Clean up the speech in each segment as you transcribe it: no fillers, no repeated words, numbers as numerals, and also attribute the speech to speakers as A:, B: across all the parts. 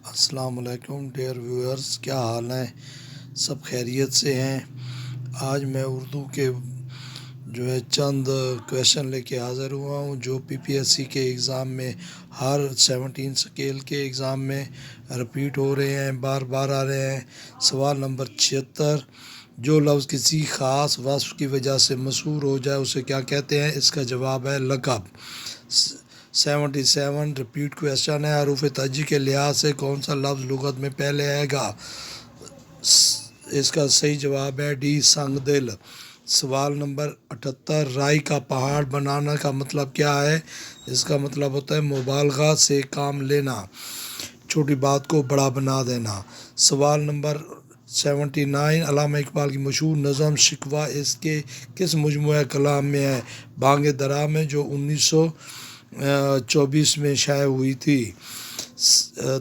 A: السلام علیکم dear viewers, کیا حال ہیں؟ سب خیریت سے ہیں؟ آج میں اردو کے چند کویشچن لے کے حاضر ہوا ہوں جو PPSC کے ایگزام میں ہر 17 سکیل کے ایگزام میں رپیٹ ہو رہے ہیں، بار بار آ رہے ہیں۔ سوال نمبر 76، جو لفظ کسی خاص وصف کی وجہ سے مشہور ہو جائے اسے کیا کہتے ہیں؟ اس کا جواب ہے لقب۔ 77 رپیٹ کویشچن ہے۔ حروف تہجی کے لحاظ سے کون سا لفظ لغت میں پہلے آئے گا؟ اس کا صحیح جواب ہے ڈی، سنگ دل۔ سوال نمبر 78، رائی کا پہاڑ بنانا کا مطلب کیا ہے؟ اس کا مطلب ہوتا ہے مبالغہ سے کام لینا، چھوٹی بات کو بڑا بنا دینا۔ سوال نمبر 79، علامہ اقبال کی مشہور نظم شکوہ اس کے کس مجموعہ کلام میں ہے؟ بانگ درا میں، جو 1924 میں شائع ہوئی تھی۔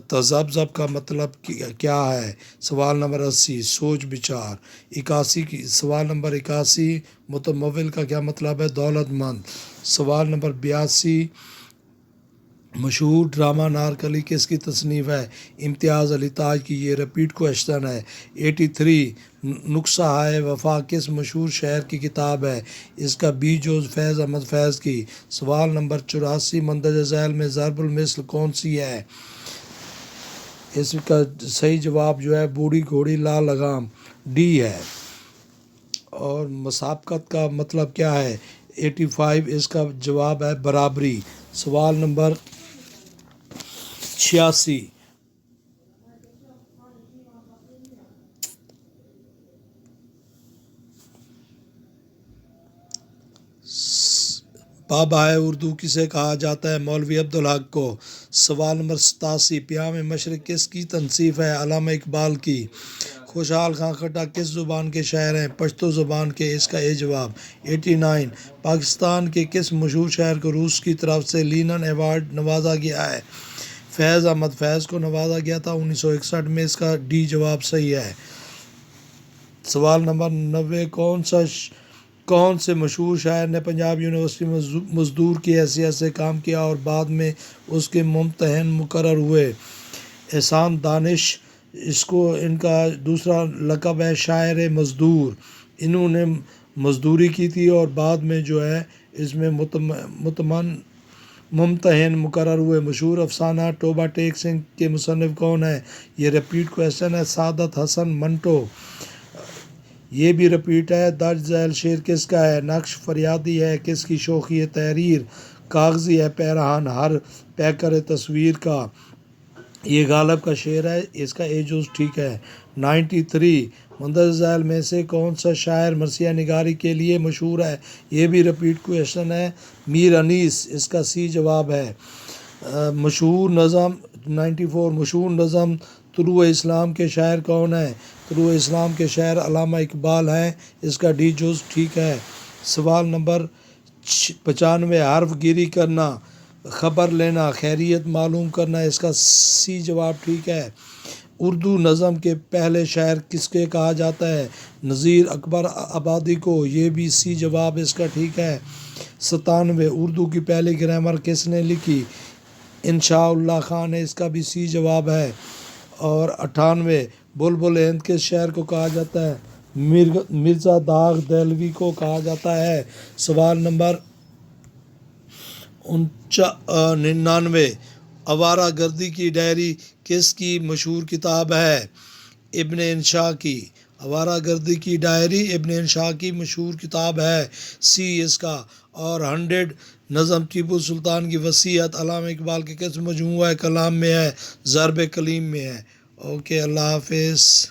A: تذبذب کا مطلب کیا ہے؟ سوال نمبر 80، سوچ بچار۔ 81 سوال نمبر 81، متمول کا کیا مطلب ہے؟ دولت مند۔ سوال نمبر 82، مشہور ڈرامہ نارکلی کس کی تصنیف ہے؟ امتیاز علی تاج کی۔ یہ رپیٹ کویشچن ہے۔ 83، نسخہ ہائے وفا کس مشہور شاعر کی کتاب ہے؟ اس کا بی، جوز فیض احمد فیض کی۔ سوال نمبر 84، مندرجہ ذیل میں ضرب المثل کون سی ہے؟ اس کا صحیح جواب بوڑھی گھوڑی لا لگام، ڈی ہے۔ اور مسابقت کا مطلب کیا ہے؟ 85، اس کا جواب ہے برابری۔ سوال نمبر 86، بابا اردو کسے کہا جاتا ہے؟ مولوی عبدالحق کو۔ سوال نمبر 87، پیام مشرق کس کی تنصیف ہے؟ علامہ اقبال کی۔ خوشحال خان خٹک کس زبان کے شاعر ہیں؟ پشتو زبان کے۔ اس کا اے جواب۔ 89، پاکستان کے کس مشہور شاعر کو روس کی طرف سے لینن ایوارڈ نوازا گیا ہے؟ فیض احمد فیض کو نوازا گیا تھا 1961 میں۔ اس کا ڈی جواب صحیح ہے۔ سوال نمبر 90، کون سے مشہور شاعر نے پنجاب یونیورسٹی میں مزدور کی حیثیت سے کام کیا اور بعد میں اس کے ممتحن مقرر ہوئے؟ احسان دانش۔ ان کا دوسرا لقب ہے شاعر مزدور۔ انہوں نے مزدوری کی تھی اور بعد میں اس میں ممتحن مقرر ہوئے۔ مشہور افسانہ ٹوبہ ٹیک سنگھ کے مصنف کون ہیں؟ یہ رپیٹ کویشچن ہے۔ سعادت حسن منٹو۔ یہ بھی رپیٹ ہے۔ درج ذیل شعر کس کا ہے؟ نقش فریادی ہے۔ کس کی شوخی تحریر؟ کاغذی ہے پیرہن ہر پیکر تصویر کا۔ یہ غالب کا شعر ہے۔ اس کا اے جز ٹھیک ہے۔ 93، مندرجہ ذیل میں سے کون سا شاعر مرثیہ نگاری کے لیے مشہور ہے؟ یہ بھی رپیٹ کویشچن ہے۔ میر انیس۔ اس کا سی جواب ہے۔ مشہور نظم 94، مشہور نظم طلوع اسلام کے شاعر کون ہیں؟ طلوع اسلام کے شاعر علامہ اقبال ہیں۔ اس کا ڈی جز ٹھیک ہے۔ سوال نمبر 95، حرف گیری کرنا، خبر لینا، خیریت معلوم کرنا۔ اس کا سی جواب ٹھیک ہے۔ اردو نظم کے پہلے شاعر کس کے کہا جاتا ہے؟ نذیر اکبر آبادی کو۔ یہ بھی سی جواب اس کا ٹھیک ہے۔ 97، اردو کی پہلی گرامر کس نے لکھی؟ انشاء اللہ خان نے۔ اس کا بھی سی جواب ہے۔ اور 98، بلبل ہند کس شاعر کو کہا جاتا ہے؟ مرزا داغ دہلوی کو کہا جاتا ہے۔ سوال نمبر 99، آوارہ گردی کی ڈائری کس کی مشہور کتاب ہے؟ ابن انشا کی۔ آوارہ گردی کی ڈائری ابن انشا کی مشہور کتاب ہے، سی اس کا۔ اور 100، نظم ٹیپو سلطان کی وصیت علامہ اقبال کے کس مجموعہ کلام میں ہے؟ ضرب کلیم میں ہے۔ اوکے، اللہ حافظ۔